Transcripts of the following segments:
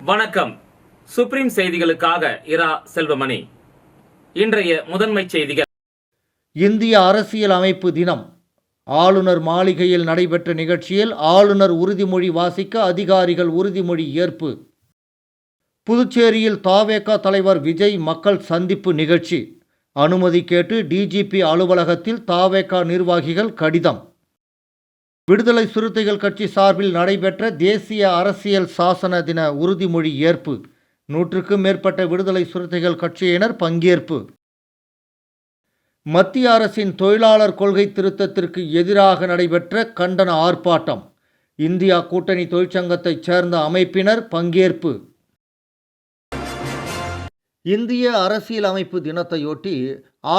வணக்கம். சுப்ரீம் செய்திகளுக்காக இரா செல்வமணி. இன்றைய முதன்மை செய்திகள். இந்திய அரசியல் அமைப்பு தினம். ஆளுநர் மாளிகையில் நடைபெற்ற நிகழ்ச்சியில் ஆளுநர் உறுதிமொழி வாசிக்க அதிகாரிகள் உறுதிமொழி ஏற்பு. புதுச்சேரியில் தவேக தலைவர் விஜய் மக்கள் சந்திப்பு நிகழ்ச்சி. அனுமதி கேட்டு டிஜிபி அலுவலகத்தில் தவேக நிர்வாகிகள் கடிதம். விடுதலை சிறுத்தைகள் கட்சி சார்பில் நடைபெற்ற தேசிய அரசியல் சாசன தின உறுதிமொழி ஏற்பு. 100க்கும் மேற்பட்ட விடுதலை சிறுத்தைகள் கட்சியினர் பங்கேற்பு. மத்திய அரசின் தொழிலாளர் கொள்கை திருத்தத்திற்கு எதிராக நடைபெற்ற கண்டன ஆர்ப்பாட்டம். இந்தியா கூட்டணி தொழிற்சங்கத்தைச் சேர்ந்த அமைப்பினர் பங்கேற்பு. இந்திய அரசியல் அமைப்பு தினத்தையொட்டி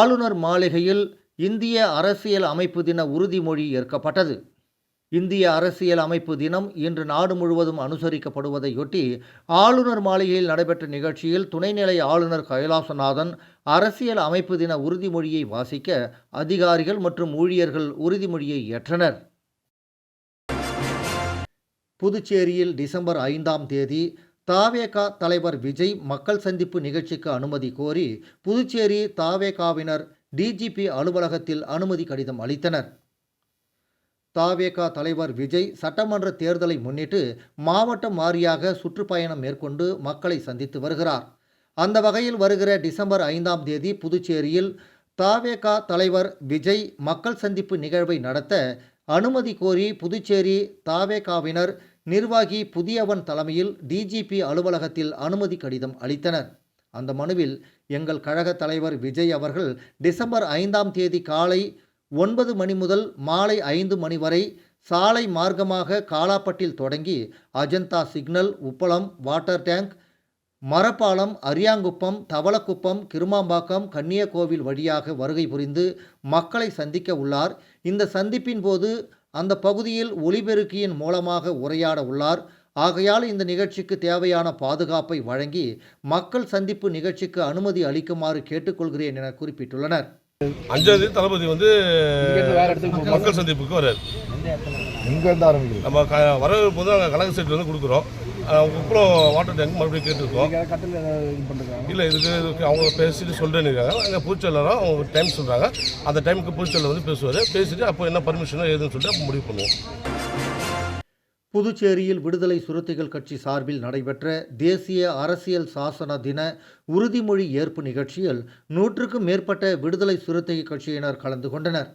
ஆளுநர் மாளிகையில் இந்திய அரசியல் அமைப்பு தின உறுதிமொழி ஏற்கப்பட்டது. இந்திய அரசியல் அமைப்பு தினம் இன்று நாடு முழுவதும் அனுசரிக்கப்படுவதையொட்டி ஆளுநர் மாளிகையில் நடைபெற்ற நிகழ்ச்சியில் துணைநிலை ஆளுநர் கைலாசநாதன் அரசியல் அமைப்பு தின உறுதிமொழியை வாசிக்க அதிகாரிகள் மற்றும் ஊழியர்கள் உறுதிமொழியை ஏற்றனர். புதுச்சேரியில் டிசம்பர் 5ஆம் தேதி தவேக தலைவர் விஜய் மக்கள் சந்திப்பு நிகழ்ச்சிக்கு அனுமதி கோரி புதுச்சேரி தவேகவினர் டிஜிபி அலுவலகத்தில் அனுமதி கடிதம் அளித்தனர். தவேக தலைவர் விஜய் சட்டமன்ற தேர்தலை முன்னிட்டு மாவட்டம் வாரியாக சுற்றுப்பயணம் மேற்கொண்டு மக்களை சந்தித்து வருகிறார். அந்த வகையில் வருகிற டிசம்பர் 5ஆம் தேதி புதுச்சேரியில் தவேக தலைவர் விஜய் மக்கள் சந்திப்பு நிகழ்வை நடத்த அனுமதி கோரி புதுச்சேரி தவேகவினர் நிர்வாகி புதியவன் தலைமையில் டிஜிபி அலுவலகத்தில் அனுமதி கடிதம் அளித்தனர். அந்த மனுவில் எங்கள் கழக தலைவர் விஜய் அவர்கள் டிசம்பர் 5ஆம் தேதி காலை 9 மணி முதல் மாலை 5 மணி வரை சாலை மார்க்கமாக காலாப்பட்டில் தொடங்கி அஜந்தா சிக்னல், உப்பளம், வாட்டர் டேங்க், மரப்பாலம், அரியாங்குப்பம், தவளக்குப்பம், கிருமாம்பாக்கம், கன்னியகோவில் வழியாக வருகை புரிந்து மக்களை சந்திக்க உள்ளார். இந்த சந்திப்பின் போது அந்த பகுதியில் ஒலிபெருக்கியின் மூலமாக உரையாட உள்ளார். ஆகையால் இந்த நிகழ்ச்சிக்கு தேவையான பாதுகாப்பை வழங்கி மக்கள் சந்திப்பு நிகழ்ச்சிக்கு அனுமதி அளிக்குமாறு கேட்டுக்கொள்கிறேன் என குறிப்பிட்டுள்ளனர். 5ஆம் தேதி தளபதி மக்கள் சந்திப்புக்கு வர்றாரு. நம்ம வரவேற்பு வந்து நாங்கள் கலக சைட்ல வந்து கொடுக்குறோம். அப்புறம் வாட்டர் டேங்க் மறுபடியும் கேட்டுருக்கோம். இல்லை இதுக்கு அவங்க பேசிட்டு சொல்கிறேன்னு இருக்காங்க. எங்கள் பொதுச்செயலாளரும் அவங்க டைம் சொல்கிறாங்க. அந்த டைமுக்கு பொதுச்செயலாளர் வந்து பேசுவார். பேசிட்டு அப்போ என்ன பர்மிஷனோ ஏதுன்னு சொல்லிட்டு அப்போ முடிவு பண்ணுவோம். புதுச்சேரியில் விடுதலை சிறுத்தைகள் கட்சி சார்பில் நடைபெற்ற தேசிய அரசியல் சாசன தின உறுதிமொழி ஏற்பு நிகழ்ச்சியில் 100க்கும் மேற்பட்ட விடுதலை சிறுத்தைகள் கட்சியினர் கலந்து கொண்டனர்.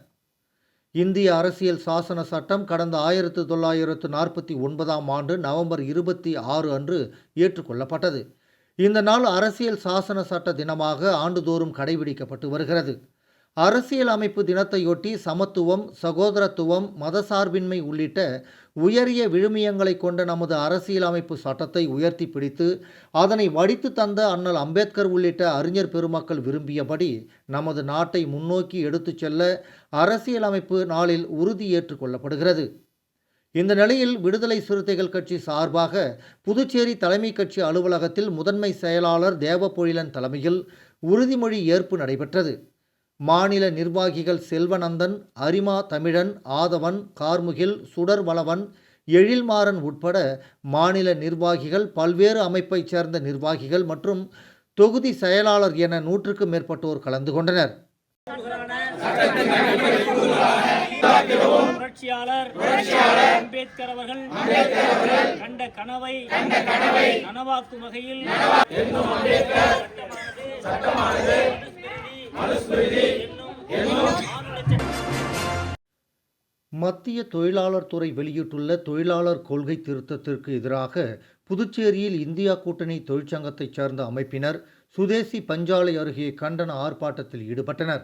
இந்திய அரசியல் சாசன சட்டம் கடந்த 1949ஆம் ஆண்டு நவம்பர் 26 அன்று ஏற்றுக்கொள்ளப்பட்டது. இந்த நாள் அரசியல் சாசன சட்ட தினமாக ஆண்டுதோறும் கடைபிடிக்கப்பட்டு வருகிறது. அரசியல் அமைப்பு தினத்தையொட்டி சமத்துவம், சகோதரத்துவம், மதசார்பின்மை உள்ளிட்ட உயரிய விழுமியங்களை கொண்ட நமது அரசியல் அமைப்பு சட்டத்தை உயர்த்தி பிடித்து அதனை வடித்து தந்த அண்ணல் அம்பேத்கர் உள்ளிட்ட அறிஞர் பெருமக்கள் விரும்பியபடி நமது நாட்டை முன்னோக்கி எடுத்துச் செல்ல அரசியல் அமைப்பு நாளில் உறுதி ஏற்றுக்கொள்ளப்படுகிறது. இந்த நிலையில் விடுதலை சிறுத்தைகள் கட்சி சார்பாக புதுச்சேரி தலைமை கட்சி அலுவலகத்தில் முதன்மை செயலாளர் தேவபொழிலன் தலைமையில் உறுதிமொழி ஏற்பு நடைபெற்றது. மாநில நிர்வாகிகள் செல்வநந்தன், அரிமா தமிழன், ஆதவன், கார்முகில், சுடர்வளவன், எழில்மாறன் உட்பட மாநில நிர்வாகிகள், பல்வேறு அமைப்பைச் சேர்ந்த நிர்வாகிகள் மற்றும் தொகுதி செயலாளர் என 100க்கும் மேற்பட்டோர் கலந்து கொண்டனர். அம்பேத்கர் அவர்கள் கண்ட கனவை நனவாக்கும் வகையில் மத்திய தொழிலாளர் துறை வெளியிட்டுள்ள தொழிலாளர் கொள்கை திருத்தத்திற்கு எதிராக புதுச்சேரியில் இந்தியா கூட்டணி தொழிற்சங்கத்தைச் சேர்ந்த அமைப்பினர் சுதேசி பஞ்சாலை அருகே கண்டன ஆர்ப்பாட்டத்தில் ஈடுபட்டனர்.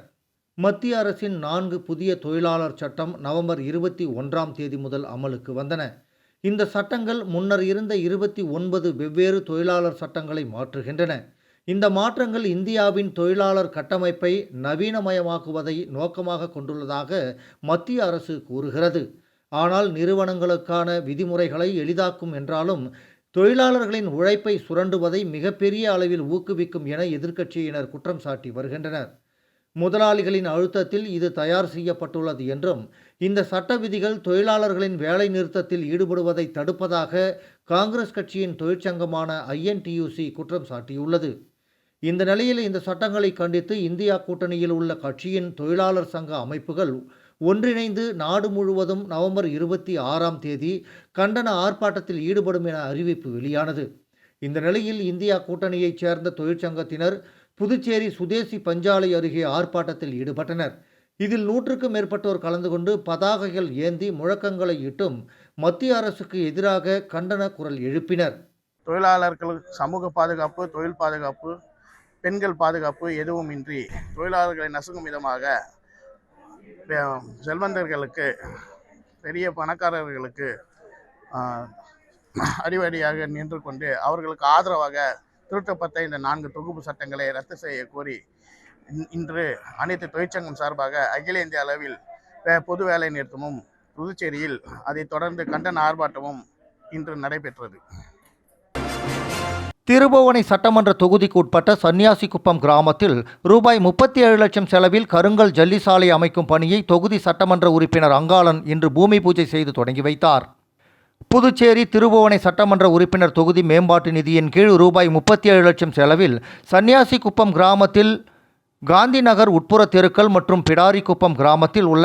மத்திய அரசின் 4 புதிய தொழிலாளர் சட்டம் நவம்பர் 21ஆம் தேதி முதல் அமலுக்கு வந்தன. இந்த சட்டங்கள் முன்னர் இருந்த 29 வெவ்வேறு தொழிலாளர் சட்டங்களை மாற்றுகின்றன. இந்த மாற்றங்கள் இந்தியாவின் தொழிலாளர் கட்டமைப்பை நவீனமயமாக்குவதை நோக்கமாக கொண்டுள்ளதாக மத்திய அரசு கூறுகிறது. ஆனால் நிறுவனங்களுக்கான விதிமுறைகளை எளிதாக்கும் என்றாலும் தொழிலாளர்களின் உழைப்பை சுரண்டுவதை மிகப்பெரிய அளவில் ஊக்குவிக்கும் என எதிர்க்கட்சியினர் குற்றம் சாட்டி வருகின்றனர். முதலாளிகளின் அழுத்தத்தில் இது தயார் செய்யப்பட்டுள்ளது என்றும் இந்த சட்ட விதிகள் தொழிலாளர்களின் வேலை நிறுத்தத்தில் ஈடுபடுவதை தடுப்பதாக காங்கிரஸ் கட்சியின் தொழிற்சங்கமான INTUC குற்றம் சாட்டியுள்ளது. இந்த நிலையில் இந்த சட்டங்களை கண்டித்து இந்தியா கூட்டணியில் உள்ள கட்சியின் தொழிலாளர் சங்க அமைப்புகள் ஒன்றிணைந்து நாடு முழுவதும் நவம்பர் 26ஆம் தேதி கண்டன ஆர்ப்பாட்டத்தில் ஈடுபடும் என அறிவிப்பு வெளியானது. இந்த நிலையில் இந்தியா கூட்டணியைச் சேர்ந்த தொழிற்சங்கத்தினர் புதுச்சேரி சுதேசி பஞ்சாலை அருகே ஆர்ப்பாட்டத்தில் ஈடுபட்டனர். இதில் 100க்கும் மேற்பட்டோர் கலந்து கொண்டு பதாகைகள் ஏந்தி முழக்கங்களை இட்டும் மத்திய அரசுக்கு எதிராக கண்டன குரல் எழுப்பினர். தொழிலாளர்களுக்கு சமூக பாதுகாப்பு, தொழில் பாதுகாப்பு, பெண்கள் பாதுகாப்பு எதுவும் இன்றி தொழிலாளர்களை நசுக்கும் விதமாக செல்வந்தர்களுக்கு, பெரிய பணக்காரர்களுக்கு அடிவடியாக நின்று கொண்டு அவர்களுக்கு ஆதரவாக திருத்தப்பட்ட இந்த 4 தொகுப்பு சட்டங்களை ரத்து செய்ய கோரி இன்று அனைத்து தொழிற்சங்கம் சார்பாக அகில இந்திய அளவில் பொது வேலை நிறுத்தமும், புதுச்சேரியில் அதைத் தொடர்ந்து கண்டன ஆர்ப்பாட்டமும் இன்று நடைபெற்றது. திருபுவனை சட்டமன்ற தொகுதிக்கு உட்பட்ட சன்னியாசிக்குப்பம் கிராமத்தில் ரூபாய் 37 லட்சம் செலவில் கருங்கல் ஜல்லி சாலை அமைக்கும் பணியை தொகுதி சட்டமன்ற உறுப்பினர் அங்காளன் இன்று பூமி பூஜை செய்து தொடங்கி வைத்தார். புதுச்சேரி திருபுவனை சட்டமன்ற உறுப்பினர் தொகுதி மேம்பாட்டு நிதியின் கீழ் ரூபாய் 37 லட்சம் செலவில் சன்னியாசிக்குப்பம் கிராமத்தில் காந்தி நகர் உட்புற தெருக்கள் மற்றும் பிடாரிக்குப்பம் கிராமத்தில் உள்ள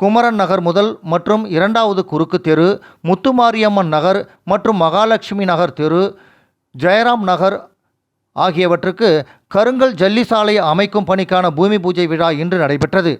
குமரன் நகர் முதல் மற்றும் 2வது குறுக்கு தெரு, முத்துமாரியம்மன் நகர் மற்றும் மகாலட்சுமி நகர் தெரு, ஜெயராம் நகர் ஆகியவற்றுக்கு கருங்கல் ஜல்லி சாலை அமைக்கும் பணிக்கான பூமி பூஜை விழா இன்று நடைபெற்றது.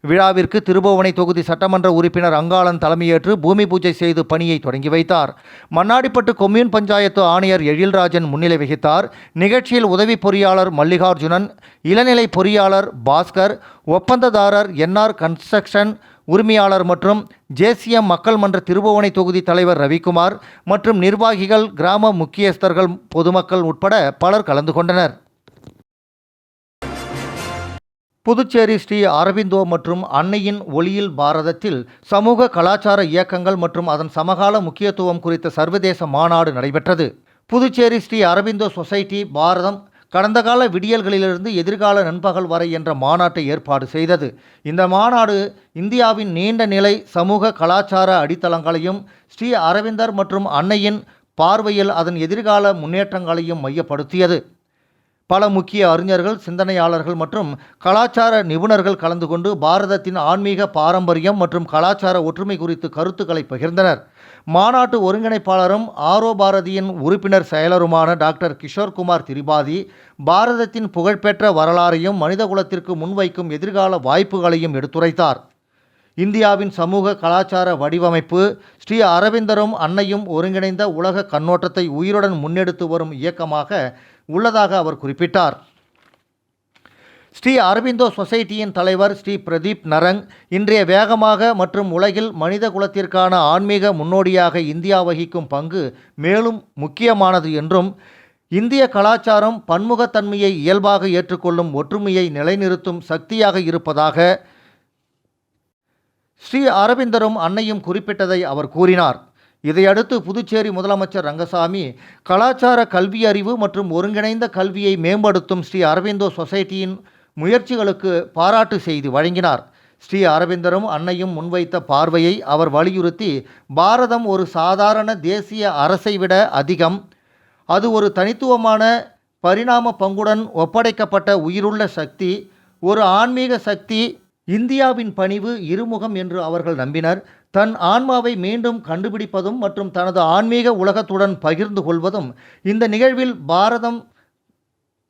விழாவிற்கு திருபுவனை தொகுதி சட்டமன்ற உறுப்பினர் அங்காளன் தலைமையேற்று பூமி பூஜை செய்து பணியை தொடங்கி வைத்தார். மண்ணாடிப்பட்டு கொம்யூன் பஞ்சாயத்து ஆணையர் எழில்ராஜன் முன்னிலை வகித்தார். நிகழ்ச்சியில் உதவி பொறியாளர் மல்லிகார்ஜுனன், இளநிலை பொறியாளர் பாஸ்கர், ஒப்பந்ததாரர் NR கன்ஸ்ட்ரக்ஷன் உரிமையாளர் மற்றும் JCM மக்கள் மன்ற திருபுவனை தொகுதி தலைவர் ரவிக்குமார் மற்றும் நிர்வாகிகள், கிராம முக்கியஸ்தர்கள், பொதுமக்கள் உட்பட பலர் கலந்து கொண்டனர். புதுச்சேரி ஸ்ரீ அரபிந்தோ மற்றும் அன்னையின் ஒளியில் பாரதத்தில் சமூக கலாச்சார இயக்கங்கள் மற்றும் அதன் சமகால முக்கியத்துவம் குறித்த சர்வதேச மாநாடு நடைபெற்றது. புதுச்சேரி ஸ்ரீ அரபிந்தோ சொசைட்டி பாரதம் கடந்த கால விடியல்களிலிருந்து எதிர்கால நண்பகல் வரை என்ற மாநாட்டை ஏற்பாடு செய்தது. இந்த மாநாடு இந்தியாவின் நீண்ட நிலை சமூக கலாச்சார அடித்தளங்களையும் ஸ்ரீ அரவிந்தர் மற்றும் அன்னையின் பார்வையில் அதன் எதிர்கால முன்னேற்றங்களையும் மையப்படுத்தியது. பல முக்கிய அறிஞர்கள், சிந்தனையாளர்கள் மற்றும் கலாச்சார நிபுணர்கள் கலந்து கொண்டு பாரதத்தின் ஆன்மீக பாரம்பரியம் மற்றும் கலாச்சார ஒற்றுமை குறித்து கருத்துக்களை பகிர்ந்தனர். மாநாட்டு ஒருங்கிணைப்பாளரும் ஆரோ பாரதியின் உறுப்பினர் செயலருமான டாக்டர் கிஷோர்குமார் திரிபாதி பாரதத்தின் புகழ்பெற்ற வரலாறையும் மனிதகுலத்திற்கு முன்வைக்கும் எதிர்கால வாய்ப்புகளையும் எடுத்துரைத்தார். இந்தியாவின் சமூக கலாச்சார வடிவமைப்பு ஸ்ரீ அரவிந்தரும் அன்னையும் ஒருங்கிணைந்த உலக கண்ணோட்டத்தை உயிருடன் முன்னெடுத்து வரும் இயக்கமாக உள்ளதாக அவர் குறிப்பிட்டார். ஸ்ரீ அரபிந்தோ சொசைட்டியின் தலைவர் ஸ்ரீ பிரதீப் நரங், இன்றைய வேகமாக மற்றும் உலகில் மனித குலத்திற்கான ஆன்மீக முன்னோடியாக இந்தியா வகிக்கும் பங்கு மேலும் முக்கியமானது என்றும், இந்திய கலாச்சாரம் பன்முகத்தன்மையை இயல்பாக ஏற்றுக்கொள்ளும் ஒற்றுமையை நிலைநிறுத்தும் சக்தியாக இருப்பதாக ஸ்ரீ அரவிந்தரும் அன்னையும் குறிப்பிட்டதை அவர் கூறினார். இதையடுத்து புதுச்சேரி முதலமைச்சர் ரங்கசாமி கலாச்சார கல்வி அறிவு மற்றும் ஒருங்கிணைந்த கல்வியை மேம்படுத்தும் ஸ்ரீ அரவிந்தோ சொசைட்டியின் முயற்சிகளுக்கு பாராட்டு செய்தி வழங்கினார். ஸ்ரீ அரவிந்தரும் அன்னையும் முன்வைத்த பார்வையை அவர் வலியுறுத்தி, பாரதம் ஒரு சாதாரண தேசிய அரசை விட அதிகம், அது ஒரு தனித்துவமான பரிணாம பங்குடன் ஒப்படைக்கப்பட்ட உயிருள்ள சக்தி, ஒரு ஆன்மீக சக்தி. இந்தியாவின் பணிவு இருமுகம் என்று அவர்கள் நம்பினர். தன் ஆன்மாவை மீண்டும் கண்டுபிடிப்பதும் மற்றும் தனது ஆன்மீக உலகத்துடன் பகிர்ந்து கொள்வதும் இந்த நிகழ்வில் பாரதம்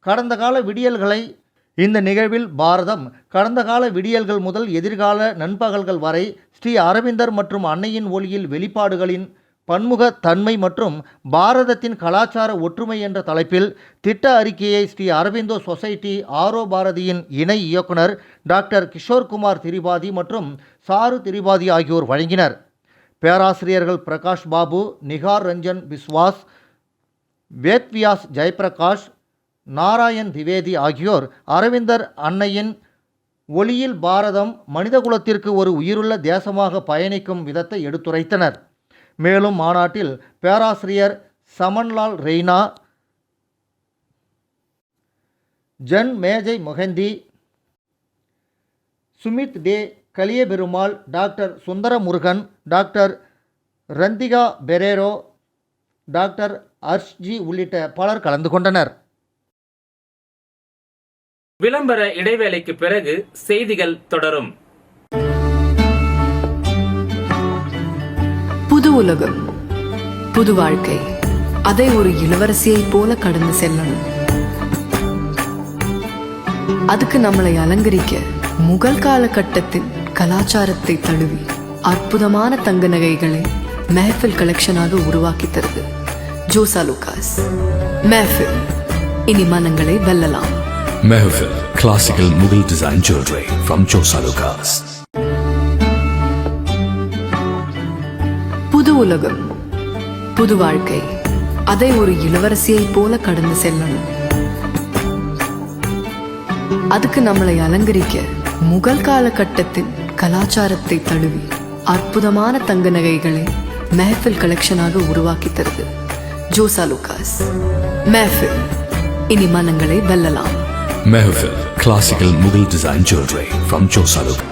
கடந்த கால விடியல்கள் முதல் எதிர்கால நண்பகல்கள் வரை ஸ்ரீ அரவிந்தர் மற்றும் அன்னையின் ஒளியில் வெளிப்பாடுகளின் பன்முக தன்மை மற்றும் பாரதத்தின் கலாச்சார ஒற்றுமை என்ற தலைப்பில் திட்ட அறிக்கையை ஸ்ரீ அரவிந்தோ சொசைட்டி ஆரோ பாரதியின் இணை இயக்குனர் டாக்டர் கிஷோர்குமார் திரிபாதி மற்றும் சாரு திரிபாதி ஆகியோர் வழங்கினர். பேராசிரியர்கள் பிரகாஷ் பாபு, நிகார் ரஞ்சன் பிஸ்வாஸ், வேத்வியாஸ் ஜெயபிரகாஷ், நாராயண் திவேதி ஆகியோர் அரவிந்தர் அன்னையின் ஒளியில் பாரதம் மனிதகுலத்திற்கு ஒரு உயிருள்ள தேசமாக பயணிக்கும் விதத்தை எடுத்துரைத்தனர். மேலும் மாநாட்டில் பேராசிரியர் சமன்லால் ரெய்னா, ஜன் மேஜை Mohanty, Sumit De Kaliyaperumal, doctor Sundaramurugan, doctor Randika Perera, doctor அர்ஷ்ஜி உள்ளிட்ட பலர் கலந்து கொண்டனர். விளம்பர இடைவேளைக்கு பிறகு செய்திகள் தொடரும். புது உலகம், புது வாழ்க்கை, அதை ஒரு இளவரசியைப் போல கடந்து செல்லணும். அதுக்கு நம்மளை அலங்கரிக்க முகல் காலகட்டத்தின் கலாச்சாரத்தை தழுவி அற்புதமான தங்க நகைகளை மெஹஃபில் கலெக்ஷனாக உருவாக்கி தருது ஜோசா லூகாஸ். மெஹஃபில், இனி மனங்களை வெல்லலாம். Mehfil, classical Mughal design jewelry from Josa Lucas. புது உலகம், புது வாழ்க்கை, அதை ஒரு இளவரசியைப் போல கடந்து செல்லணும். அதுக்கு நம்மளை அலங்கரிக்க முகல் காலகட்டத்தின் கலாச்சாரத்தை தழுவி அற்புதமான தங்க நகைகளை மெஹஃபில் கலெக்ஷனாக உருவாக்கி தருது ஜோசா லூகாஸ். மெஹஃபில், இனி மனங்களை வெல்லலாம். Mehfil, classical Mughal design jewelry from Josa Lucas.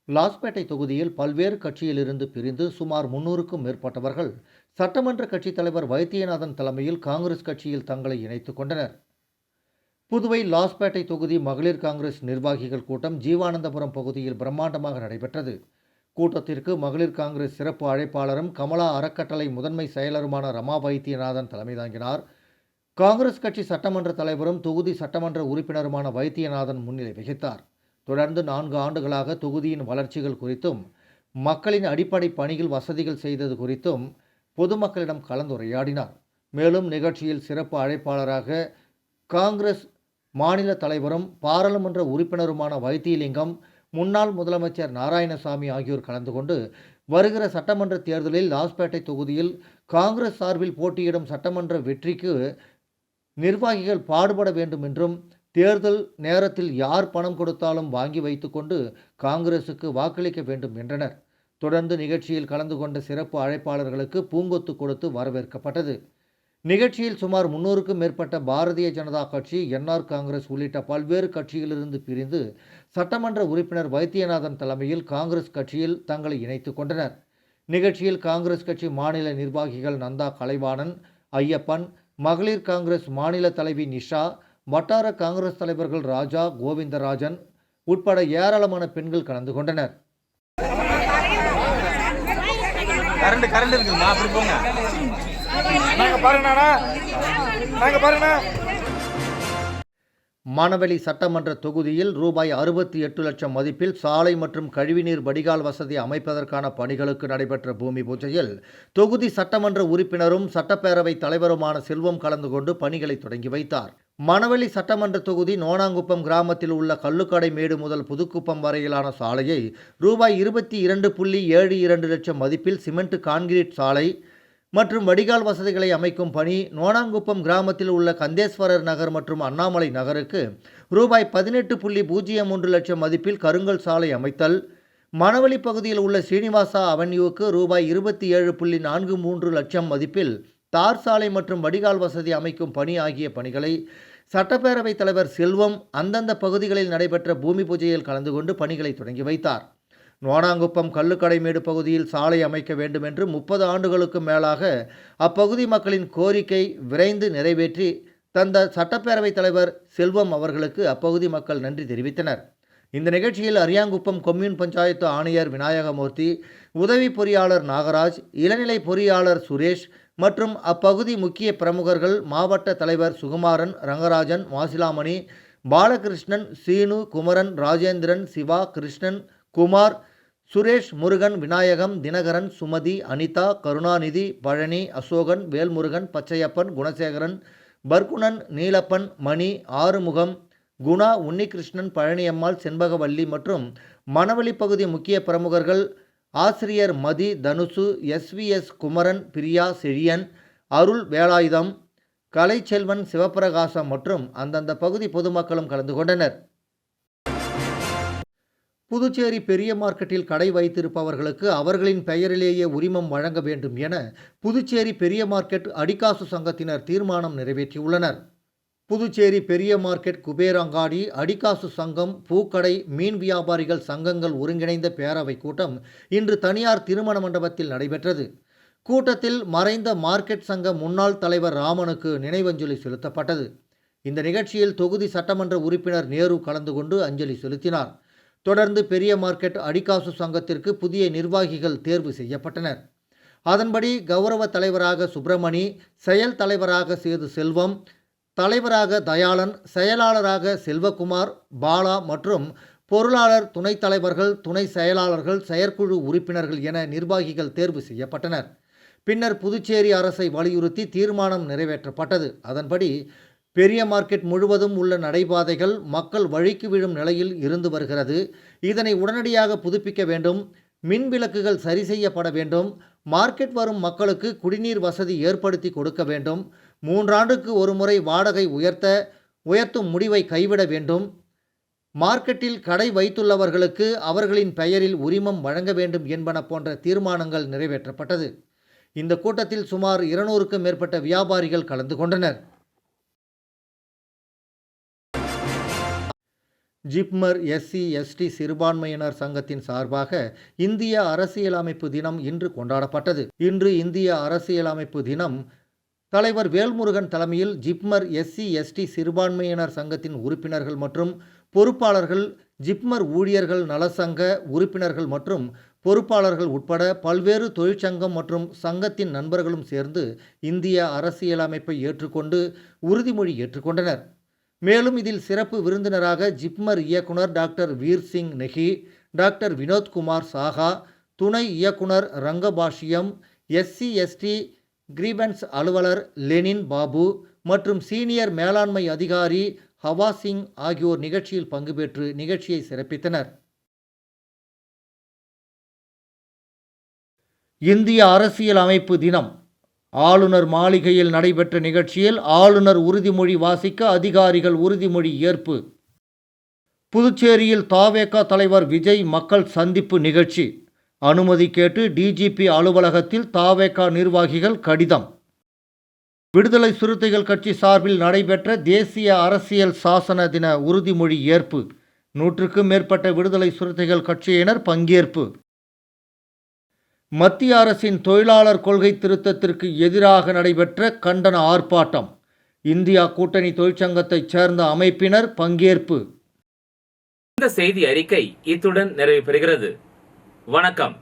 Lawspet தொகுதியில் பல்வேறு கட்சியிலிருந்து பிரிந்து சுமார் 300க்கும் மேற்பட்டவர்கள் சட்டமன்ற கட்சித் தலைவர் வைத்தியநாதன் தலைமையில் காங்கிரஸ் கட்சியில் தங்களை இணைத்துக் கொண்டனர். புதுவை லாஸ்பேட்டை தொகுதி மகளிர் காங்கிரஸ் நிர்வாகிகள் கூட்டம் ஜீவானந்தபுரம் பகுதியில் பிரம்மாண்டமாக நடைபெற்றது. கூட்டத்திற்கு மகளிர் காங்கிரஸ் சிறப்பு அழைப்பாளரும் கமலா அறக்கட்டளை முதன்மை செயலருமான ரமா வைத்தியநாதன் தலைமை தாங்கினார். காங்கிரஸ் கட்சி சட்டமன்ற தலைவரும் தொகுதி சட்டமன்ற உறுப்பினருமான வைத்தியநாதன் முன்னிலை வகித்தார். தொடர்ந்து 4 ஆண்டுகளாக தொகுதியின் வளர்ச்சிகள் குறித்தும் மக்களின் அடிப்படை பணிகள் வசதிகள் செய்தது குறித்தும் பொதுமக்களிடம் கலந்துரையாடினார். மேலும் நிகழ்ச்சியில் சிறப்பு அழைப்பாளராக காங்கிரஸ் மாநில தலைவரும் பாராளுமன்ற உறுப்பினருமான வைத்தியலிங்கம், முன்னாள் முதலமைச்சர் நாராயணசாமி ஆகியோர் கலந்து கொண்டு வருகிற சட்டமன்ற தேர்தலில் லாஸ்பேட்டை தொகுதியில் காங்கிரஸ் சார்பில் போட்டியிடும் சட்டமன்ற வெற்றிக்கு நிர்வாகிகள் பாடுபட வேண்டும் என்றும், தேர்தல் நேரத்தில் யார் பணம் கொடுத்தாலும் வாங்கி வைத்துக்கொண்டு காங்கிரசுக்கு வாக்களிக்க வேண்டும் என்றனர். தொடர்ந்து நிகழ்ச்சியில் கலந்து கொண்ட சிறப்பு அழைப்பாளர்களுக்கு பூங்கொத்து கொடுத்து வரவேற்கப்பட்டது. நிகழ்ச்சியில் சுமார் 300க்கும் மேற்பட்ட பாரதிய ஜனதா கட்சி, என்ஆர் காங்கிரஸ் உள்ளிட்ட பல்வேறு கட்சியிலிருந்து பிரிந்து சட்டமன்ற உறுப்பினர் வைத்தியநாதன் தலைமையில் காங்கிரஸ் கட்சியில் தங்களை இணைத்துக் கொண்டனர். நிகழ்ச்சியில் காங்கிரஸ் கட்சி மாநில நிர்வாகிகள் நந்தா கலைவாணன், ஐயப்பன், மகளிர் காங்கிரஸ் மாநில தலைவி நிஷா, வட்டார காங்கிரஸ் தலைவர்கள் ராஜா, கோவிந்தராஜன் உட்பட ஏராளமான பெண்கள் கலந்து கொண்டனர். மணவெளி சட்டமன்ற தொகுதியில் ரூபாய் 68 லட்சம் மதிப்பில் சாலை மற்றும் கழிவுநீர் வடிகால் வசதி அமைப்பதற்கான பணிகளுக்கு நடைபெற்ற பூமி பூஜையில் தொகுதி சட்டமன்ற உறுப்பினரும் சட்டப்பேரவை தலைவருமான செல்வம் கலந்து கொண்டு பணிகளை தொடங்கி வைத்தார். மணவெளி சட்டமன்ற தொகுதி நோனாங்குப்பம் கிராமத்தில் உள்ள கல்லுக்கடை மேடு முதல் புதுக்குப்பம் வரையிலான சாலையை ரூபாய் 22.72 லட்சம் மதிப்பில் சிமெண்ட் கான்கிரீட் சாலை மற்றும் வடிகால் வசதிகளை அமைக்கும் பணி நோனாங்குப்பம் கிராமத்தில் உள்ள கந்தேஸ்வரர் நகர் மற்றும் அண்ணாமலை நகருக்கு ரூபாய் 18.03 லட்சம் மதிப்பில் கருங்கல் சாலை அமைத்தல், மணவெளி பகுதியில் உள்ள ஸ்ரீனிவாசா அவென்யூவுக்கு ரூபாய் 27.43 லட்சம் மதிப்பில் தார் சாலை மற்றும் வடிகால் வசதி அமைக்கும் பணி ஆகிய பணிகளை சட்டப்பேரவைத் தலைவர் செல்வம் அந்தந்த பகுதிகளில் நடைபெற்ற பூமி பூஜையில் கலந்து கொண்டு பணிகளை தொடங்கி வைத்தார். நோனாங்குப்பம் கல்லுக்கடைமேடு பகுதியில் சாலை அமைக்க வேண்டும் என்று 30 ஆண்டுகளுக்கு மேலாக அப்பகுதி மக்களின் கோரிக்கை விரைந்து நிறைவேற்றி தந்த சட்டப்பேரவைத் தலைவர் செல்வம் அவர்களுக்கு அப்பகுதி மக்கள் நன்றி தெரிவித்தனர். இந்த நிகழ்ச்சியில் அரியாங்குப்பம் கொம்யூன் பஞ்சாயத்து ஆணையர் விநாயகமூர்த்தி, உதவி பொறியாளர் நாகராஜ், இளநிலை பொறியாளர் சுரேஷ் மற்றும் அப்பகுதி முக்கிய பிரமுகர்கள், மாவட்ட தலைவர் சுகுமாரன், ரங்கராஜன், மாசிலாமணி, பாலகிருஷ்ணன், சீனு, குமரன், ராஜேந்திரன், சிவா, கிருஷ்ணன், குமார், சுரேஷ், முருகன், விநாயகம், தினகரன், சுமதி, அனிதா, கருணாநிதி, பழனி, அசோகன், வேல்முருகன், பச்சையப்பன், குணசேகரன், பர்குணன், நீலப்பன், மணி, ஆறுமுகம், குணா, உன்னிகிருஷ்ணன், பழனியம்மாள், செண்பகவல்லி மற்றும் மணவெளி பகுதி முக்கிய பிரமுகர்கள், ஆசிரியர் மதி, தனுசு, SVS குமரன், பிரியா, செழியன், அருள் வேலாயுதம், கலைச்செல்வன், சிவபிரகாசம் மற்றும் அந்தந்த பகுதி பொதுமக்களும் கலந்து கொண்டனர். புதுச்சேரி பெரிய மார்க்கெட்டில் கடை வைத்திருப்பவர்களுக்கு அவர்களின் பெயரிலேயே உரிமம் வழங்க வேண்டும் என புதுச்சேரி பெரிய மார்க்கெட் அடிக்காசு சங்கத்தினர் தீர்மானம் நிறைவேற்றியுள்ளனர். புதுச்சேரி பெரிய மார்க்கெட் குபேரங்காடி அடிக்காசு சங்கம் பூக்கடை மீன் வியாபாரிகள் சங்கங்கள் ஒருங்கிணைந்த பேரவை கூட்டம் இன்று தனியார் திருமண மண்டபத்தில் நடைபெற்றது. கூட்டத்தில் மறைந்த மார்க்கெட் சங்க முன்னாள் தலைவர் ராமனுக்கு நினைவஞ்சலி செலுத்தப்பட்டது. இந்த நிகழ்ச்சியில் தொகுதி சட்டமன்ற உறுப்பினர் நேரு கலந்து கொண்டு அஞ்சலி செலுத்தினார். தொடர்ந்து பெரிய மார்க்கெட் அடிக்காசு சங்கத்திற்கு புதிய நிர்வாகிகள் தேர்வு செய்யப்பட்டனர். அதன்படி கௌரவ தலைவராக சுப்பிரமணி, செயல் தலைவராக சேது செல்வம், தலைவராக தயாளன், செயலாளராக செல்வகுமார், பாலா மற்றும் பொருளாளர், துணைத் தலைவர்கள், துணை செயலாளர்கள், செயற்குழு உறுப்பினர்கள் என நிர்வாகிகள் தேர்வு செய்யப்பட்டனர். பின்னர் புதுச்சேரி அரசை வலியுறுத்தி தீர்மானம் நிறைவேற்றப்பட்டது. அதன்படி பெரிய மார்க்கெட் முழுவதும் உள்ள நடைபாதைகள் மக்கள் வழிக்கு விழும் நிலையில் இருந்து வருகிறது. இதனை உடனடியாக புதுப்பிக்க வேண்டும். மின் விளக்குகள் சரி செய்யப்பட வேண்டும். மார்க்கெட் வரும் மக்களுக்கு குடிநீர் வசதி ஏற்படுத்தி கொடுக்க வேண்டும். 3 ஆண்டுக்கு ஒரு முறை வாடகை உயர்த்தும் முடிவை கைவிட வேண்டும். மார்க்கெட்டில் கடை வைத்துள்ளவர்களுக்கு அவர்களின் பெயரில் உரிமம் வழங்க வேண்டும் என்பன போன்ற தீர்மானங்கள் நிறைவேற்றப்பட்டது. இந்த கூட்டத்தில் சுமார் 200க்கும் மேற்பட்ட வியாபாரிகள் கலந்து கொண்டனர். ஜிப்மர் SC/ST சிறுபான்மையினர் சங்கத்தின் சார்பாக இந்திய அரசியலமைப்பு தினம் இன்று கொண்டாடப்பட்டது. இன்று இந்திய அரசியலமைப்பு தினம் தலைவர் வேல்முருகன் தலைமையில் ஜிப்மர் SC/ST சிறுபான்மையினர் சங்கத்தின் உறுப்பினர்கள் மற்றும் பொறுப்பாளர்கள், ஜிப்மர் ஊழியர்கள் நலசங்க உறுப்பினர்கள் மற்றும் பொறுப்பாளர்கள் உட்பட பல்வேறு தொழிற்சங்கம் மற்றும் சங்கத்தின் நண்பர்களும் சேர்ந்து இந்திய அரசியலமைப்பை ஏற்றுக்கொண்டு உறுதிமொழி ஏற்றுக்கொண்டனர். மேலும் இதில் சிறப்பு விருந்தினராக ஜிப்மர் இயக்குனர் டாக்டர் வீர்சிங் நெகி, டாக்டர் வினோத்குமார் சாகா, துணை இயக்குனர் ரங்கபாஷ்யம், SC/ST கிரீவன்ஸ் அலுவலர் லெனின் பாபு மற்றும் சீனியர் மேலாண்மை அதிகாரி ஹவா சிங் ஆகியோர் நிகழ்ச்சியில் பங்கு பெற்று நிகழ்ச்சியை சிறப்பித்தனர். இந்திய அரசியலமைப்பு தினம் ஆளுநர் மாளிகையில் நடைபெற்ற நிகழ்ச்சியில் ஆளுநர் உறுதிமொழி வாசிக்க அதிகாரிகள் உறுதிமொழி ஏற்பு. புதுச்சேரியில் தவேக தலைவர் விஜய் மக்கள் சந்திப்பு நிகழ்ச்சி. அனுமதி கேட்டு DGP அலுவலகத்தில் தவேக நிர்வாகிகள் கடிதம். விடுதலை சிறுத்தைகள் கட்சி சார்பில் நடைபெற்ற தேசிய அரசியல் சாசன தின உறுதிமொழி ஏற்பு. 100க்கும் மேற்பட்ட விடுதலை சிறுத்தைகள் கட்சியினர் பங்கேற்பு. மத்திய அரசின் தொழிலாளர் கொள்கை திருத்தத்திற்கு எதிராக நடைபெற்ற கண்டன ஆர்ப்பாட்டம். இந்தியா கூட்டணி தொழிற்சங்கத்தைச் சேர்ந்த அமைப்பினர் பங்கேற்பு. இந்த செய்தி அறிக்கை இத்துடன் நிறைவு பெறுகிறது. வணக்கம்.